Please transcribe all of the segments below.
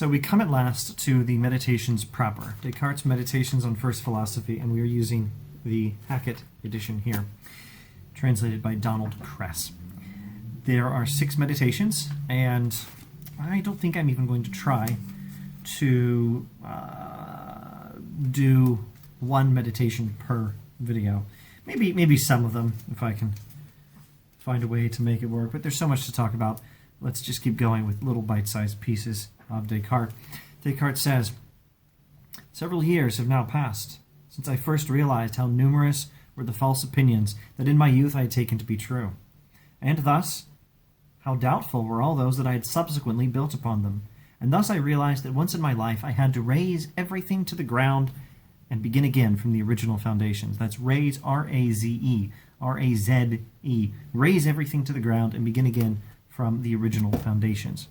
So we come at last to the Meditations proper, Descartes' Meditations on First Philosophy, and we are using the Hackett edition here, translated by Donald Kress. There are 6 meditations, and I don't think I'm even going to try to do one meditation per video. Maybe some of them, if I can find a way to make it work, but there's so much to talk about. Let's just keep going with little bite-sized pieces of Descartes. Descartes says, "Several years have now passed since I first realized how numerous were the false opinions that in my youth I had taken to be true, and thus how doubtful were all those that I had subsequently built upon them. And thus I realized that once in my life I had to raze everything to the ground and begin again from the original foundations." That's raze, R-A-Z-E, R-A-Z-E. Raze everything to the ground and begin again from the original foundations.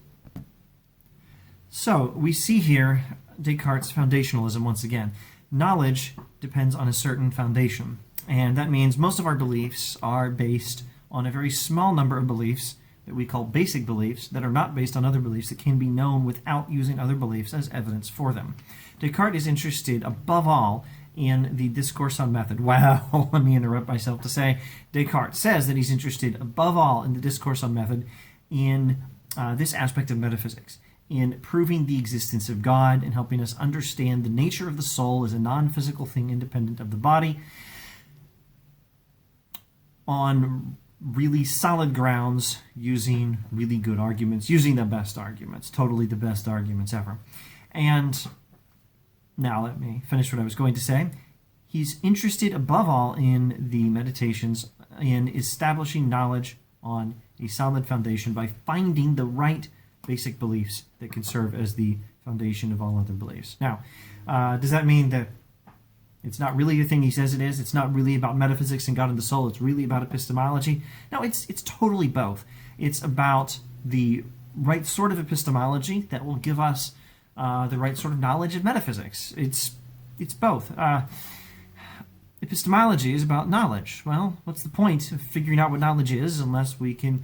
So we see here Descartes' foundationalism once again. Knowledge depends on a certain foundation, and that means most of our beliefs are based on a very small number of beliefs that we call basic beliefs that are not based on other beliefs that can be known without using other beliefs as evidence for them. Descartes is interested above all in the Discourse on Method. Wow, let me interrupt myself to say Descartes says that he's interested above all in the Discourse on Method in this aspect of metaphysics, in proving the existence of God and helping us understand the nature of the soul as a non-physical thing independent of the body on really solid grounds, using really good arguments, using the best arguments, totally the best arguments ever. And now let me finish what I was going to say. He's interested above all in the meditations in establishing knowledge on a solid foundation by finding the right basic beliefs that can serve as the foundation of all other beliefs. Now, does that mean that it's not really the thing he says it is? It's not really about metaphysics and God and the soul. It's really about epistemology? No, it's totally both. It's about the right sort of epistemology that will give us the right sort of knowledge of metaphysics. It's both. Epistemology is about knowledge. Well, what's the point of figuring out what knowledge is unless we can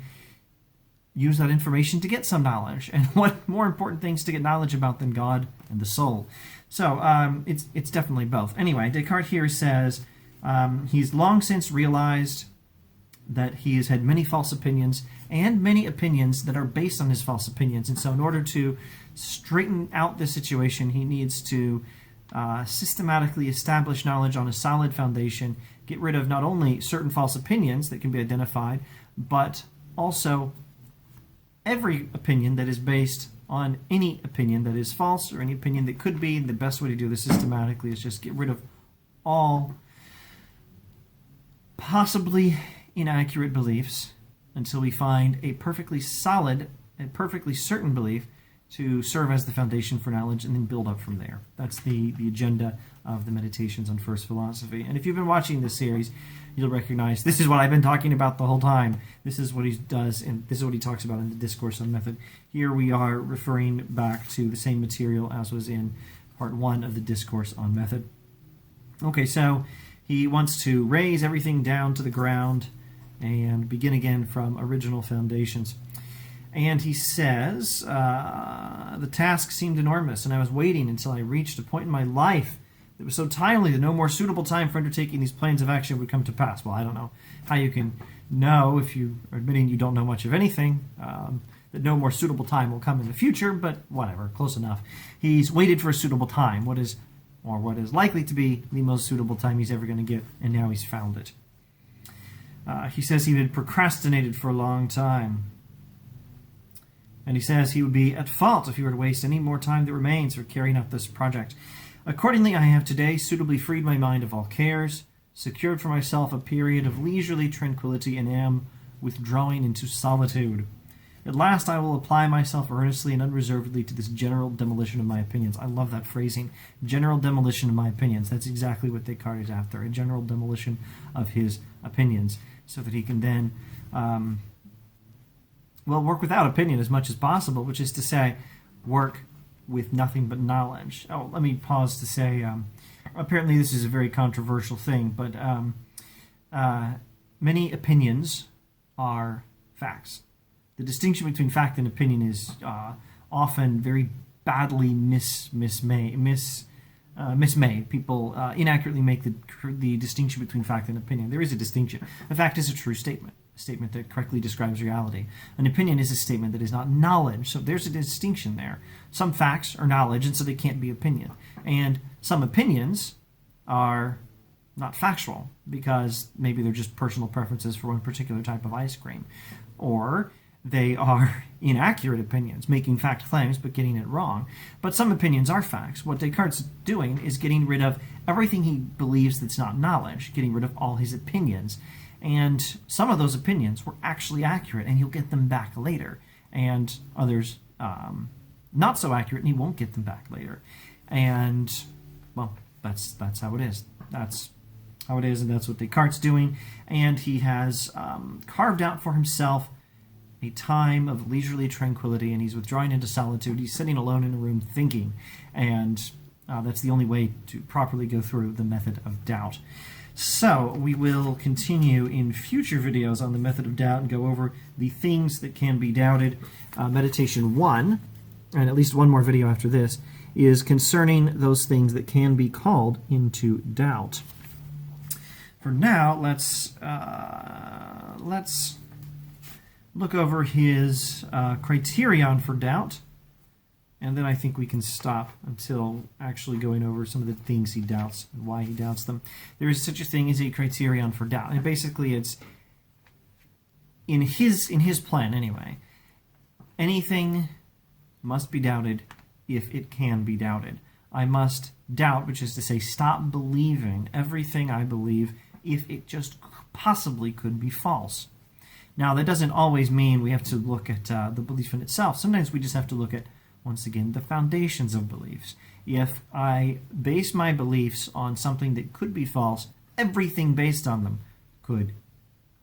use that information to get some knowledge? And what more important things to get knowledge about than God and the soul? So it's definitely both. Anyway, Descartes here says he's long since realized that he has had many false opinions and many opinions that are based on his false opinions. And so in order to straighten out this situation, he needs to systematically establish knowledge on a solid foundation, get rid of not only certain false opinions that can be identified, but also every opinion that is based on any opinion that is false or any opinion that could be. The best way to do this systematically is just get rid of all possibly inaccurate beliefs until we find a perfectly solid and perfectly certain belief to serve as the foundation for knowledge, and then build up from there. That's the agenda of the Meditations on First Philosophy. And if you've been watching this series, you'll recognize this is what I've been talking about the whole time. This is what he does, and this is what he talks about in the Discourse on Method. Here we are referring back to the same material as was in part 1 of the Discourse on Method. Okay, so he wants to raise everything down to the ground and begin again from original foundations. And he says, the task seemed enormous, and I was waiting until I reached a point in my life that was so timely that no more suitable time for undertaking these plans of action would come to pass. Well, I don't know how you can know, if you are admitting you don't know much of anything, that no more suitable time will come in the future, but whatever, close enough. He's waited for a suitable time, what is likely to be the most suitable time he's ever going to get, and now he's found it. He says he had procrastinated for a long time. And he says he would be at fault if he were to waste any more time that remains for carrying out this project. Accordingly, I have today suitably freed my mind of all cares, secured for myself a period of leisurely tranquility, and am withdrawing into solitude. At last I will apply myself earnestly and unreservedly to this general demolition of my opinions. I love that phrasing, general demolition of my opinions. That's exactly what Descartes is after, a general demolition of his opinions, so that he can then work without opinion as much as possible, which is to say, work with nothing but knowledge. Oh, let me pause to say, apparently this is a very controversial thing, but many opinions are facts. The distinction between fact and opinion is often very badly mismade. People inaccurately make the distinction between fact and opinion. There is a distinction. A fact is a true statement, a statement that correctly describes reality. An opinion is a statement that is not knowledge. So there's a distinction there. Some facts are knowledge, and so they can't be opinion. And some opinions are not factual because maybe they're just personal preferences for one particular type of ice cream. Or they are inaccurate opinions, making fact claims but getting it wrong. But some opinions are facts. What Descartes is doing is getting rid of everything he believes that's not knowledge, getting rid of all his opinions. And some of those opinions were actually accurate, and he'll get them back later. And others not so accurate, and he won't get them back later. And, well, that's how it is. That's how it is, and that's what Descartes is doing. And he has carved out for himself a time of leisurely tranquility, and he's withdrawing into solitude. He's sitting alone in a room thinking, and that's the only way to properly go through the method of doubt. So we will continue in future videos on the method of doubt and go over the things that can be doubted. Meditation 1, and at least one more video after this, is concerning those things that can be called into doubt. For now, let's look over his criterion for doubt, and then I think we can stop until actually going over some of the things he doubts and why he doubts them. There is such a thing as a criterion for doubt, and basically it's in his plan anyway. Anything must be doubted if it can be doubted. I must doubt, which is to say stop believing everything I believe if it just possibly could be false. Now, that doesn't always mean we have to look at the belief in itself. Sometimes we just have to look at, once again, the foundations of beliefs. If I base my beliefs on something that could be false, everything based on them could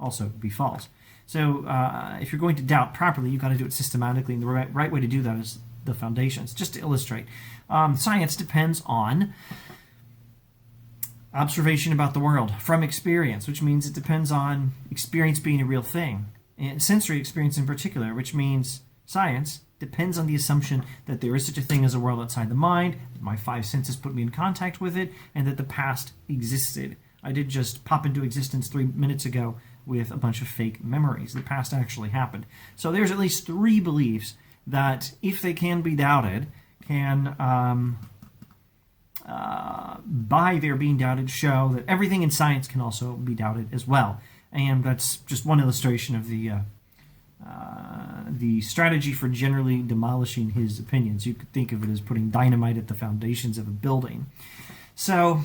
also be false. So if you're going to doubt properly, you've got to do it systematically, and the right way to do that is the foundations. Just to illustrate, science depends on observation about the world from experience, which means it depends on experience being a real thing, and sensory experience in particular, which means science depends on the assumption that there is such a thing as a world outside the mind, that my five senses put me in contact with it, and that the past existed. I did just pop into existence 3 minutes ago with a bunch of fake memories. The past actually happened. So there's at least 3 beliefs that, if they can be doubted, can by their being doubted, show that everything in science can also be doubted as well. And that's just one illustration of the strategy for generally demolishing his opinions. You could think of it as putting dynamite at the foundations of a building. So,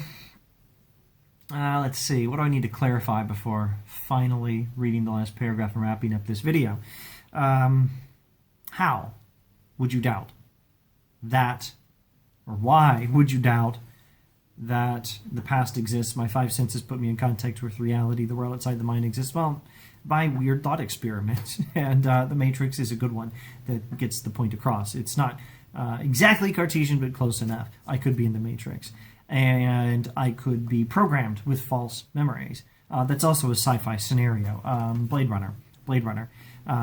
let's see, what do I need to clarify before finally reading the last paragraph and wrapping up this video? How would you doubt that? Or why would you doubt that the past exists, my 5 senses put me in contact with reality, the world outside the mind exists? Well, by weird thought experiments. And the Matrix is a good one that gets the point across. It's not exactly Cartesian, but close enough. I could be in the Matrix. And I could be programmed with false memories. That's also a sci-fi scenario. Blade Runner.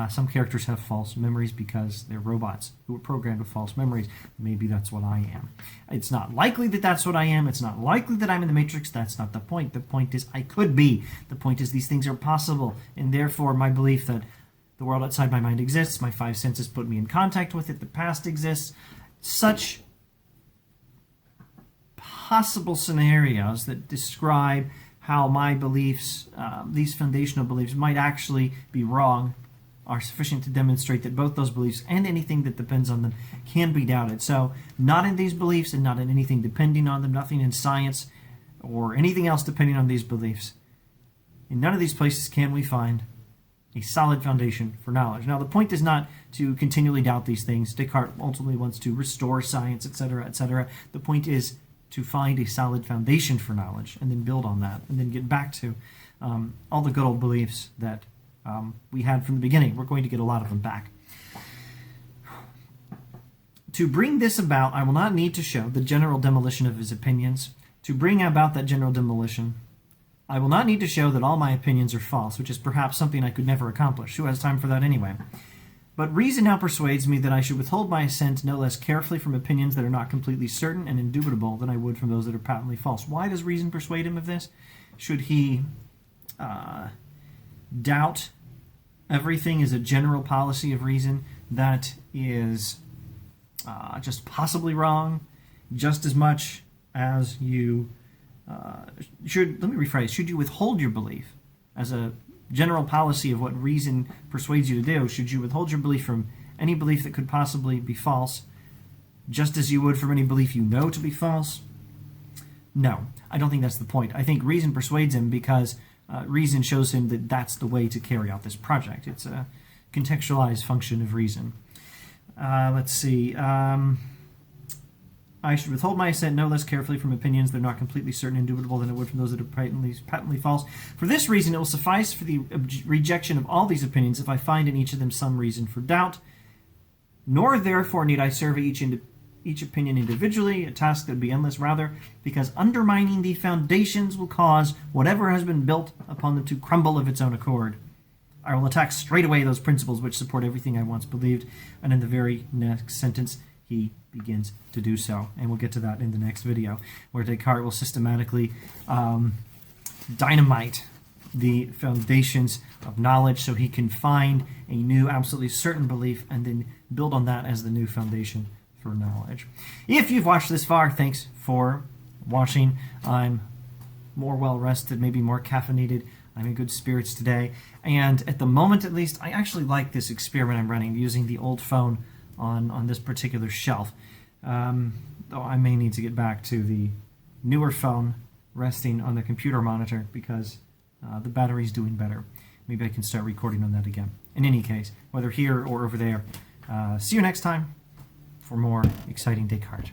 Some characters have false memories because they're robots who are programmed with false memories. Maybe that's what I am. It's not likely that that's what I am. It's not likely that I'm in the Matrix. That's not the point. The point is I could be. The point is these things are possible, and therefore my belief that the world outside my mind exists, my 5 senses put me in contact with it, the past exists, such possible scenarios that describe how my beliefs, these foundational beliefs, might actually be wrong, are sufficient to demonstrate that both those beliefs and anything that depends on them can be doubted. So not in these beliefs and not in anything depending on them, nothing in science or anything else depending on these beliefs. In none of these places can we find a solid foundation for knowledge. Now, the point is not to continually doubt these things. Descartes ultimately wants to restore science, etc., etc. The point is to find a solid foundation for knowledge and then build on that and then get back to all the good old beliefs that we had from the beginning. We're going to get a lot of them back. To bring this about, I will not need to show the general demolition of his opinions. To bring about that general demolition, I will not need to show that all my opinions are false, which is perhaps something I could never accomplish. Who has time for that anyway? But reason now persuades me that I should withhold my assent no less carefully from opinions that are not completely certain and indubitable than I would from those that are patently false. Why does reason persuade him of this? Should he doubt everything as a general policy of reason that is just possibly wrong, just as much as you should, let me rephrase, should you withhold your belief as a general policy of what reason persuades you to do, should you withhold your belief from any belief that could possibly be false, just as you would from any belief you know to be false? No, I don't think that's the point. I think reason persuades him because reason shows him that that's the way to carry out this project. It's a contextualized function of reason. Let's see. I should withhold my assent no less carefully from opinions that are not completely certain and indubitable than it would from those that are patently false. For this reason, it will suffice for the rejection of all these opinions if I find in each of them some reason for doubt. Nor therefore need I survey each opinion individually, a task that would be endless, rather, because undermining the foundations will cause whatever has been built upon them to crumble of its own accord. I will attack straight away those principles which support everything I once believed, and in the very next sentence he begins to do so. And we'll get to that in the next video, where Descartes will systematically dynamite the foundations of knowledge so he can find a new, absolutely certain belief and then build on that as the new foundation for knowledge. If you've watched this far, thanks for watching. I'm more well-rested, maybe more caffeinated. I'm in good spirits today. And at the moment, at least, I actually like this experiment I'm running, using the old phone on this particular shelf. Though I may need to get back to the newer phone resting on the computer monitor because the battery's doing better. Maybe I can start recording on that again. In any case, whether here or over there, see you next time for more exciting Descartes.